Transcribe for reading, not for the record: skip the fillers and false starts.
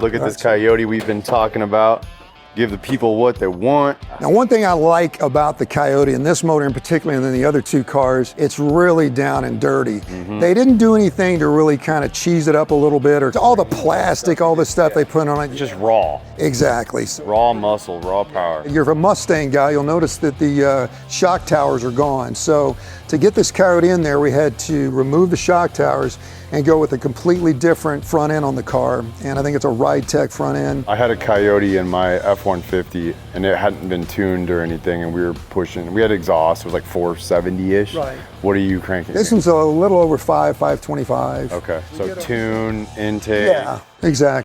Look at this Coyote we've been talking about. Give the people what they want. Now, one thing I like about the Coyote, and this motor in particular, and then the other two cars, it's really down and dirty. They didn't do anything to really kind of cheese it up a little bit, or all the plastic, all the stuff they put on it. Just raw. Exactly. Raw muscle, raw power. You're a Mustang guy, you'll notice that the shock towers are gone. So to get this Coyote in there, we had to remove the shock towers and go with a completely different front end on the car. And I think it's a Ride Tech front end. I had a Coyote in my F-150 and it hadn't been tuned or anything, and we were pushing. We had exhaust, it was like 470-ish. Right. What are you cranking? This one's a little over 525. Okay, so tune, intake. Yeah, exactly.